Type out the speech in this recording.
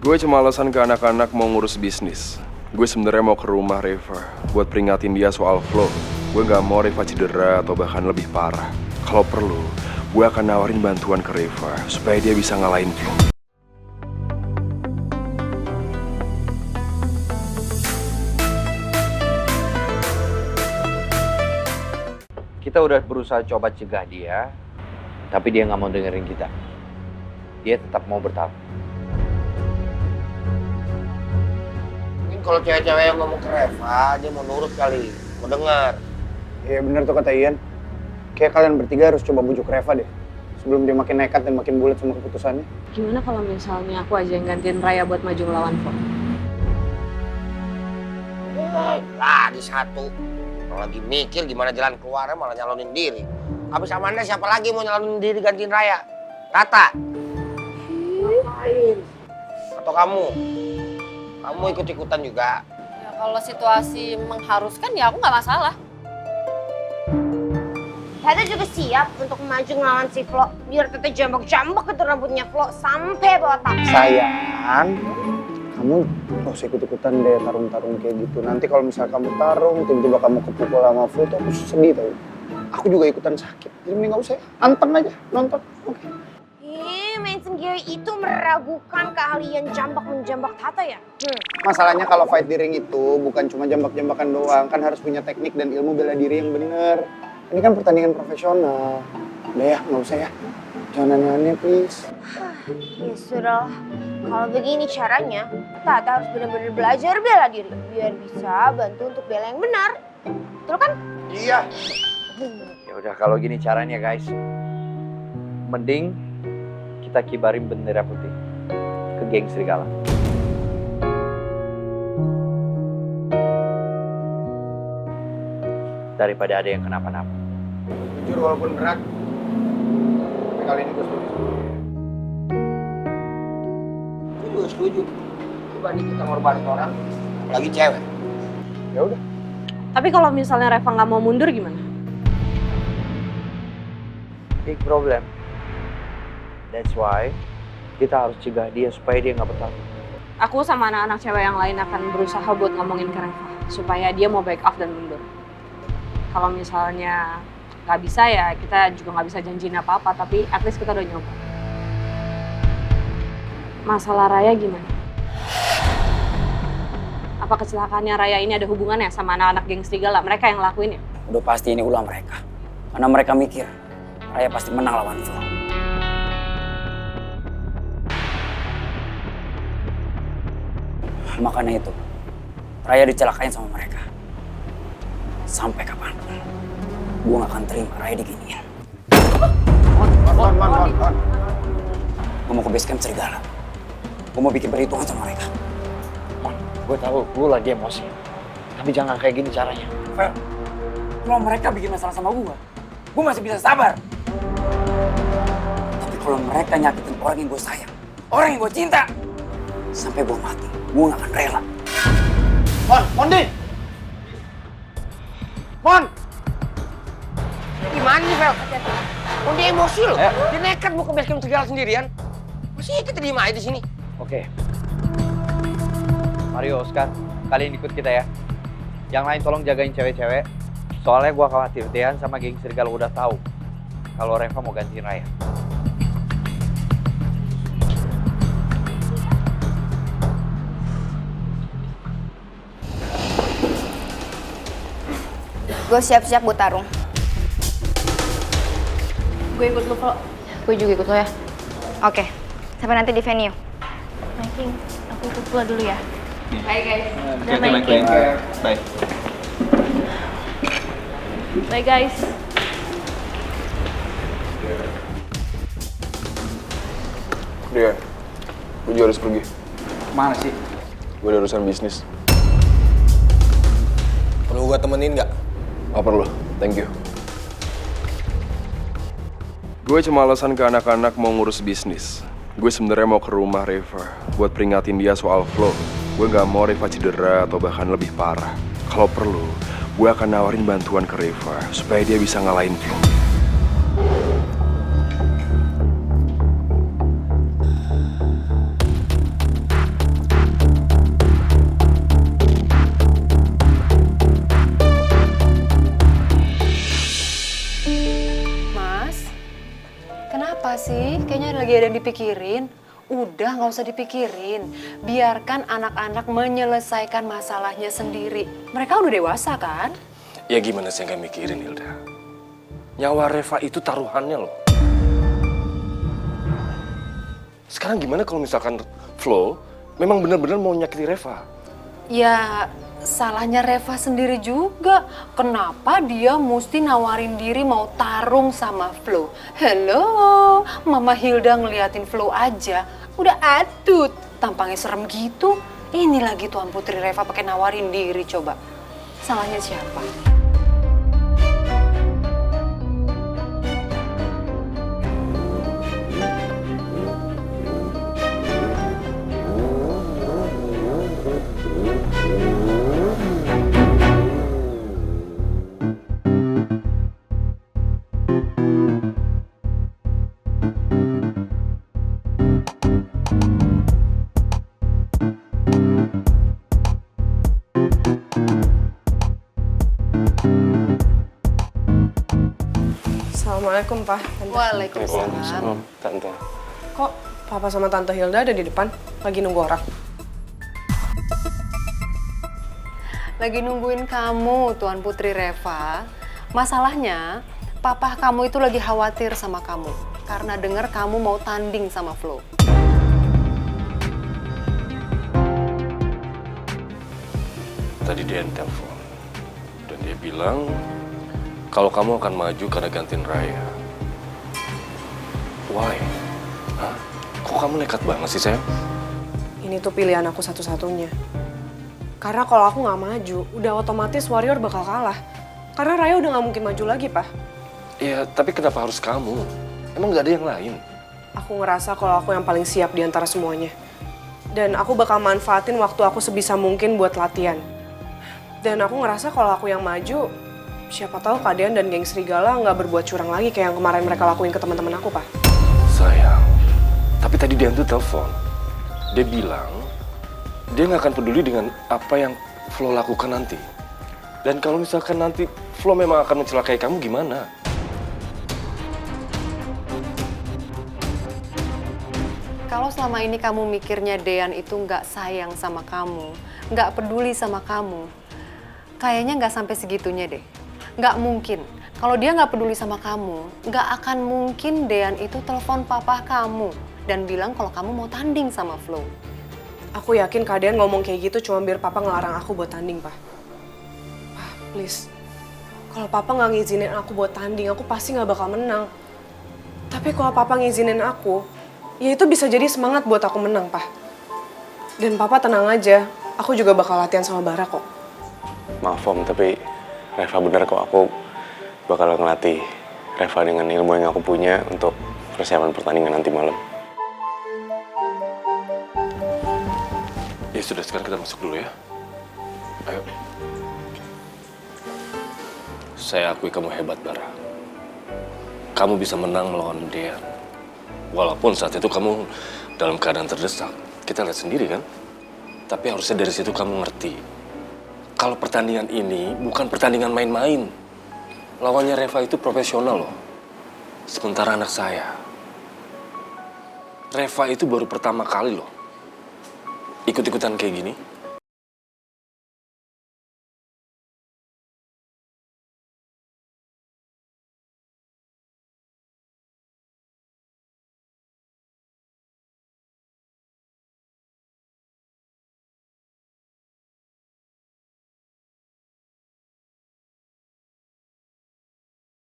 Gue cuma alasan ke anak-anak mau ngurus bisnis. Gue sebenarnya mau ke rumah Reva buat peringatin dia soal flow. Gue gak mau Reva cedera atau bahkan lebih parah. Kalau perlu, gue akan nawarin bantuan ke Reva supaya dia bisa ngalahin flow. Kita udah berusaha coba cegah dia, tapi dia nggak mau dengerin kita. Dia tetap mau bertahan. Mungkin kalau cewek-cewek yang ngomong ke Reva, dia mau nurut kali, mau denger. Iya bener tuh kata Ian. Kayak kalian bertiga harus coba bujuk Reva deh. Sebelum dia makin nekat dan makin bulat sama keputusannya. Gimana kalau misalnya aku aja yang gantiin Raya buat maju ngelawan Flo? Lagi satu. Kalau lagi mikir gimana jalan keluarnya malah nyalonin diri. Habis Amanda siapa lagi mau nyalonin diri gantiin Raya? Tata? Ngapain? Atau kamu? Kamu ikut-ikutan juga? Ya, kalau situasi mengharuskan ya aku nggak masalah. Tete juga siap untuk maju ngelawan si Flo. Biar Tete jambak-jambak itu rambutnya Flo sampai botak. Sayang, kamu gak usah ikut-ikutan deh tarung-tarung kayak gitu. Nanti kalau misalnya kamu tarung, tiba-tiba kamu kepukul sama Flo tuh aku sedih tau. Aku juga ikutan sakit. Jadi mending gak usah ya. Anteng aja, nonton. Oke. Main sendiri itu meragukan keahlian jambak-menjambak Tata ya? Masalahnya kalau fight di ring itu bukan cuma jambak-jambakan doang. Kan harus punya teknik dan ilmu bela diri yang bener. Ini kan pertandingan profesional. Udah ya, gak usah ya. Jangan aneh-aneh, please. Ya sudah, kalau begini caranya, Tata harus benar-benar belajar bela diri. Biar bisa bantu untuk bela yang benar. Betul kan? Iya. Ya udah kalau gini caranya guys, mending kita kibarin bendera putih ke geng serigala. Daripada ada yang kenapa-napa. Jujur walaupun berat, tapi kali ini gue setuju. Gue juga setuju. Dibanding kita ngorbanin orang, lagi cewek. Ya udah. Tapi kalau misalnya Reva nggak mau mundur gimana? Big problem. That's why kita harus cegah dia supaya dia nggak bertahan. Aku sama anak-anak cewek yang lain akan berusaha buat ngomongin ke Reva supaya dia mau back up dan mundur. Kalau misalnya nggak bisa ya kita juga nggak bisa janjiin apa-apa, tapi at least kita udah nyoba. Masalah Raya gimana? Apa kecelakaannya Raya ini ada hubungannya sama anak-anak geng serigala? Mereka yang ngelakuin ya? Udah pasti ini ulah mereka. Karena mereka mikir Raya pasti menang lawan Flo. Makanya itu, Raya dicelakain sama mereka. Sampai kapanpun, gue gak akan terima Raya diginiin. Man. Gue mau ke base camp serigala. Gue mau bikin perhitungan sama mereka. Gue tahu gue lagi emosi, tapi jangan kayak gini caranya. Fel, kalau mereka bikin masalah sama gue masih bisa sabar. Tapi kalau mereka nyakitin orang yang gue sayang, orang yang gue cinta, sampai gue mati, gue gak akan rela. Mondi! Mon! Gimana nih, Fel? Dia emosi loh. Dia nekat mau ke base camp serigala sendirian. Masih kita diem aja di sini. Oke. Mario, Oscar, kalian ikut kita ya. Yang lain tolong jagain cewek-cewek. Soalnya gue khawatir Dean sama geng serigala udah tahu kalau Reva mau gantiin Raya. Gue siap-siap buat tarung. Gue ikut lu kok. Gue juga ikut lo ya. Oke, sampai nanti di venue. Making, aku ikut pula dulu ya. Bye guys. Oke, Making. Bye. Bye guys. Dia, gue juga harus pergi. Mana sih? Gue ada urusan bisnis. Perlu gue temenin nggak? Gak perlu, thank you. Gue cuma alasan ke anak-anak mau ngurus bisnis. Gue sebenarnya mau ke rumah Reva buat peringatin dia soal flow. Gue gak mau Reva cedera atau bahkan lebih parah. Kalau perlu, gue akan nawarin bantuan ke Reva supaya dia bisa ngalahin Flo. lagi ada yang dipikirin. Udah nggak usah dipikirin. Biarkan anak-anak menyelesaikan masalahnya sendiri. Mereka udah dewasa kan? Ya gimana sih yang kayak mikirin, Hilda? Nyawa Reva itu taruhannya loh. Sekarang gimana kalau misalkan Flo memang benar-benar mau nyakiti Reva? Ya salahnya Reva sendiri juga. Kenapa dia mesti nawarin diri mau tarung sama Flo? Hello, Mama Hilda ngeliatin Flo aja. Udah atut, tampangnya serem gitu. Ini lagi Tuan Putri Reva pakai nawarin diri coba. Salahnya siapa? Assalamualaikum, Pak. Tante. Waalaikumsalam. Tante. Kok Papa sama Tante Hilda ada di depan? Lagi nunggu orang? Lagi nungguin kamu, Tuan Putri Reva. Masalahnya, papa kamu itu lagi khawatir sama kamu. Karena dengar kamu mau tanding sama Flo. Tadi dia yang telepon. Dan dia bilang kalau kamu akan maju karena gantiin Raya. Why? Hah? Kok kamu nekat banget sih, sayang? Ini tuh pilihan aku satu-satunya. Karena kalau aku nggak maju, udah otomatis Warrior bakal kalah. Karena Raya udah nggak mungkin maju lagi, Pak. Ya, tapi kenapa harus kamu? Emang nggak ada yang lain? Aku ngerasa kalau aku yang paling siap di antara semuanya. Dan aku bakal manfaatin waktu aku sebisa mungkin buat latihan. Dan aku ngerasa kalau aku yang maju, siapa tahu Kak Dean dan geng Serigala nggak berbuat curang lagi kayak yang kemarin mereka lakuin ke teman-teman aku, Pak. Sayang, tapi tadi dia tuh telepon. Dia bilang dia nggak akan peduli dengan apa yang Flo lakukan nanti. Dan kalau misalkan nanti Flo memang akan mencelakai kamu, gimana? Kalau selama ini kamu mikirnya Dean itu nggak sayang sama kamu, nggak peduli sama kamu, kayaknya nggak sampai segitunya deh. Nggak mungkin. Kalau dia nggak peduli sama kamu, nggak akan mungkin Dean itu telepon papa kamu dan bilang kalau kamu mau tanding sama Flo. Aku yakin Kak Dean ngomong kayak gitu cuma biar Papa ngelarang aku buat tanding, Pak. Pak, please. Kalau Papa nggak ngizinin aku buat tanding, aku pasti nggak bakal menang. Tapi kalau Papa ngizinin aku, ya itu bisa jadi semangat buat aku menang, Pak. Dan Papa tenang aja, aku juga bakal latihan sama Bara kok. Maaf Om, tapi Reva bener kok, aku bakal ngelatih Reva dengan ilmu yang aku punya untuk persiapan pertandingan nanti malam. Ya sudah, sekarang kita masuk dulu ya. Ayo. Saya akui kamu hebat, Bara. Kamu bisa menang melawan Dean. Walaupun saat itu kamu dalam keadaan terdesak. Kita lihat sendiri kan? Tapi harusnya dari situ kamu ngerti. Kalau pertandingan ini bukan pertandingan main-main. Lawannya Reva itu profesional loh. Sementara anak saya, Reva itu baru pertama kali loh ikut-ikutan kayak gini.